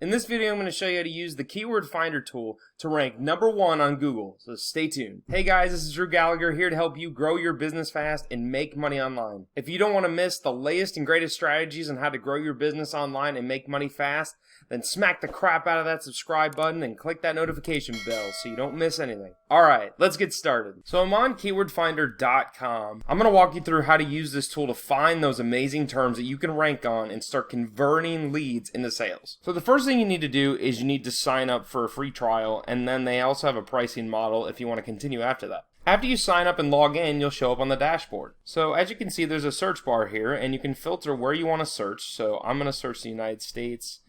In this video, I'm going to show you how to use the Keyword Finder tool to rank #1 on Google, so stay tuned. Hey guys, this is Drew Gallagher here to help you grow your business fast and make money online. If you don't want to miss the latest and greatest strategies on how to grow your business online and make money fast, then smack the crap out of that subscribe button and click that notification bell so you don't miss anything. Alright, let's get started. So I'm on KWFinder.com. I'm going to walk you through how to use this tool to find those amazing terms that you can rank on and start converting leads into sales. So the first thing you need to do is you need to sign up for a free trial, and then they also have a pricing model if you want to continue after that. After you sign up and log in, you'll show up on the dashboard. So as you can see, there's a search bar here, and you can filter where you want to search. So I'm going to search the United States,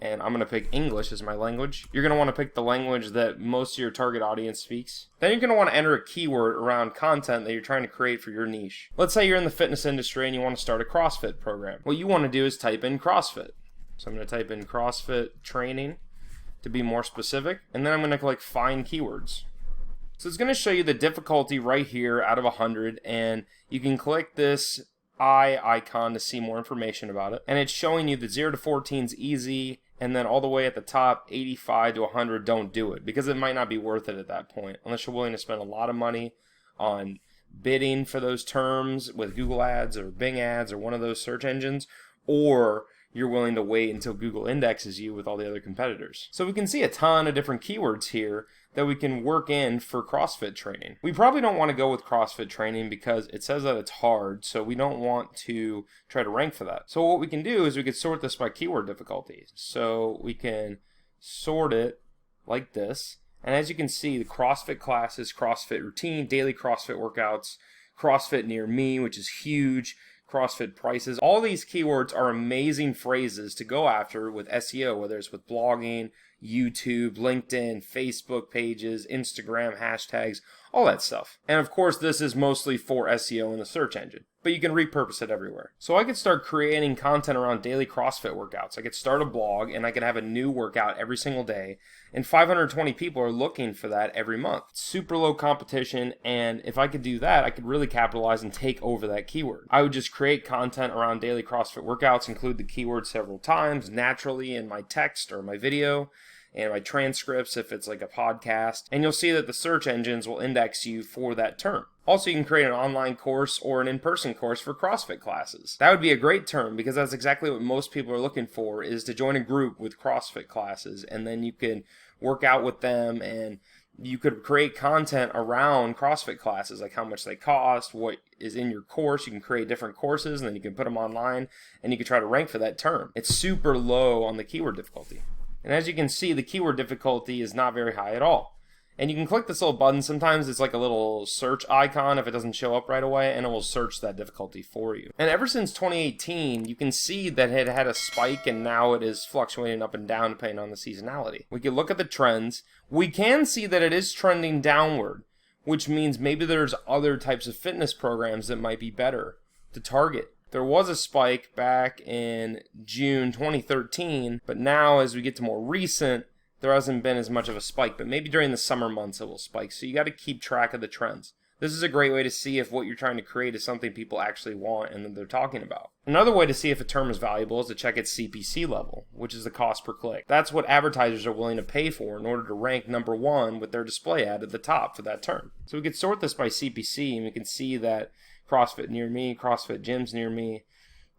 and I'm going to pick English as my language. You're going to want to pick the language that most of your target audience speaks. Then you're going to want to enter a keyword around content that you're trying to create for your niche. Let's say you're in the fitness industry and you want to start a CrossFit program. What you want to do is type in CrossFit. So I'm going to type in CrossFit training to be more specific, and then I'm going to click Find Keywords. So it's going to show you the difficulty right here out of 100, and you can click this eye icon to see more information about it. And it's showing you that 0 to 14 is easy, and then all the way at the top, 85 to 100, don't do it, because it might not be worth it at that point, unless you're willing to spend a lot of money on bidding for those terms with Google Ads or Bing Ads or one of those search engines, or you're willing to wait until Google indexes you with all the other competitors. So we can see a ton of different keywords here that we can work in for CrossFit training. We probably don't want to go with CrossFit training because it says that it's hard, so we don't want to try to rank for that. So what we can do is we could sort this by keyword difficulty. So we can sort it like this, and as you can see, the CrossFit classes, CrossFit routine, daily CrossFit workouts, CrossFit near me, which is huge, CrossFit prices. All these keywords are amazing phrases to go after with SEO, whether it's with blogging, YouTube, LinkedIn, Facebook pages, Instagram, hashtags, all that stuff. And of course, this is mostly for SEO in the search engine, but you can repurpose it everywhere. So I could start creating content around daily CrossFit workouts. I could start a blog and I could have a new workout every single day, and 520 people are looking for that every month. Super low competition, and if I could do that, I could really capitalize and take over that keyword. I would just create content around daily CrossFit workouts, include the keyword several times naturally in my text or my video, and my transcripts if it's like a podcast, and you'll see that the search engines will index you for that term. Also, you can create an online course or an in-person course for CrossFit classes. That would be a great term because that's exactly what most people are looking for, is to join a group with CrossFit classes, and then you can work out with them, and you could create content around CrossFit classes, like how much they cost, what is in your course. You can create different courses, and then you can put them online, and you can try to rank for that term. It's super low on the keyword difficulty. And as you can see, the keyword difficulty is not very high at all. And you can click this little button. Sometimes it's like a little search icon if it doesn't show up right away, and it will search that difficulty for you. And ever since 2018, you can see that it had a spike, and now it is fluctuating up and down depending on the seasonality. We can look at the trends. We can see that it is trending downward, which means maybe there's other types of fitness programs that might be better to target. There was a spike back in June 2013, but now as we get to more recent, there hasn't been as much of a spike, but maybe during the summer months it will spike. So you got to keep track of the trends. This is a great way to see if what you're trying to create is something people actually want and that they're talking about. Another way to see if a term is valuable is to check its CPC level, which is the cost per click. That's what advertisers are willing to pay for in order to rank #1 with their display ad at the top for that term. So we could sort this by CPC, and we can see that CrossFit near me, CrossFit gyms near me,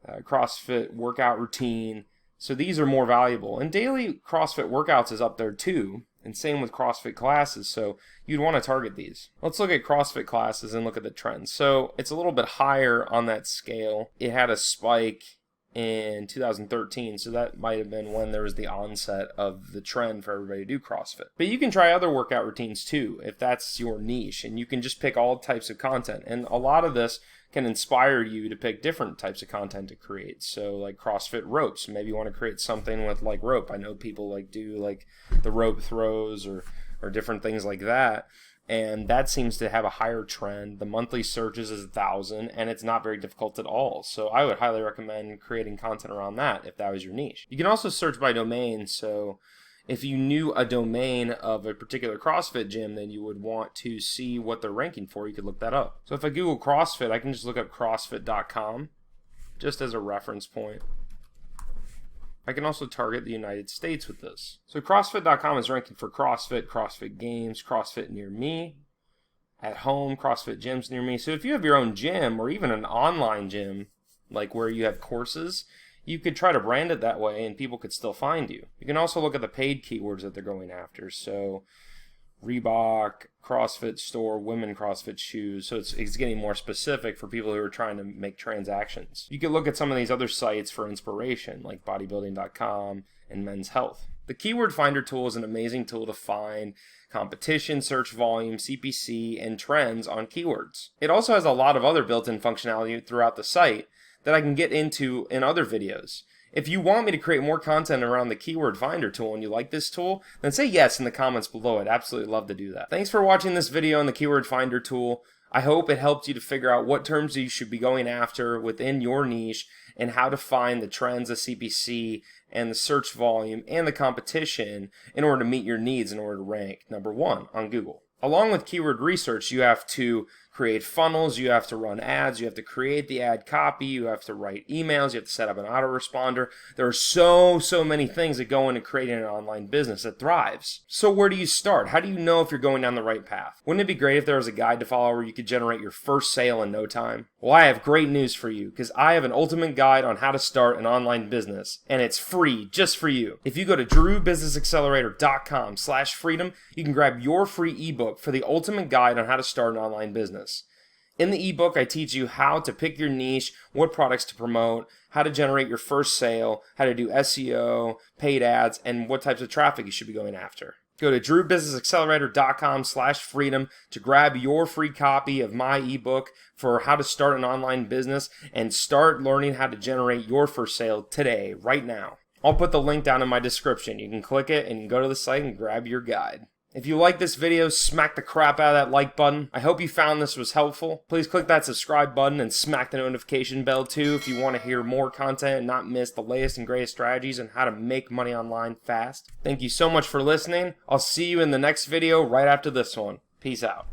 CrossFit workout routine. So these are more valuable. And daily CrossFit workouts is up there too, and same with CrossFit classes, so you'd want to target these. Let's look at CrossFit classes and look at the trends. So it's a little bit higher on that scale. It had a spike in 2013, so that might have been when there was the onset of the trend for everybody to do CrossFit. But you can try other workout routines too, if that's your niche, and you can just pick all types of content. And a lot of this can inspire you to pick different types of content to create. So like CrossFit ropes, maybe you want to create something with like rope. I know people like do like the rope throws or different things like that. And that seems to have a higher trend. The monthly searches is 1,000, and it's not very difficult at all. So I would highly recommend creating content around that if that was your niche. You can also search by domain. So if you knew a domain of a particular CrossFit gym, then you would want to see what they're ranking for. You could look that up. So if I Google CrossFit, I can just look up CrossFit.com just as a reference point. I can also target the United States with this. So CrossFit.com is ranking for CrossFit, CrossFit Games, CrossFit Near Me, at home, CrossFit gyms near me. So if you have your own gym or even an online gym, like where you have courses, you could try to brand it that way and people could still find you. You can also look at the paid keywords that they're going after. So Reebok, CrossFit store, women CrossFit shoes. So it's getting more specific for people who are trying to make transactions. You could look at some of these other sites for inspiration, like bodybuilding.com and Men's Health. The Keyword Finder tool is an amazing tool to find competition, search volume, CPC, and trends on keywords. It also has a lot of other built-in functionality throughout the site that I can get into in other videos. If you want me to create more content around the Keyword Finder tool and you like this tool, then say yes in the comments below. I'd absolutely love to do that. Thanks for watching this video on the Keyword Finder tool. I hope it helped you to figure out what terms you should be going after within your niche and how to find the trends, the CPC, and the search volume and the competition in order to meet your needs in order to rank #1 on Google. Along with keyword research, you have to create funnels, you have to run ads, you have to create the ad copy, you have to write emails, you have to set up an autoresponder. There are so many things that go into creating an online business that thrives. So where do you start? How do you know if you're going down the right path? Wouldn't it be great if there was a guide to follow where you could generate your first sale in no time? Well, I have great news for you because I have an ultimate guide on how to start an online business, and it's free just for you. If you go to drewbusinessaccelerator.com/freedom, you can grab your free ebook for the ultimate guide on how to start an online business. In the ebook, I teach you how to pick your niche, what products to promote, how to generate your first sale, how to do SEO, paid ads, and what types of traffic you should be going after. Go to drewbusinessaccelerator.com/freedom to grab your free copy of my ebook for how to start an online business and start learning how to generate your first sale today, right now. I'll put the link down in my description. You can click it and go to the site and grab your guide. If you like this video, smack the crap out of that like button. I hope you found this was helpful. Please click that subscribe button and smack the notification bell too if you want to hear more content and not miss the latest and greatest strategies on how to make money online fast. Thank you so much for listening. I'll see you in the next video right after this one. Peace out.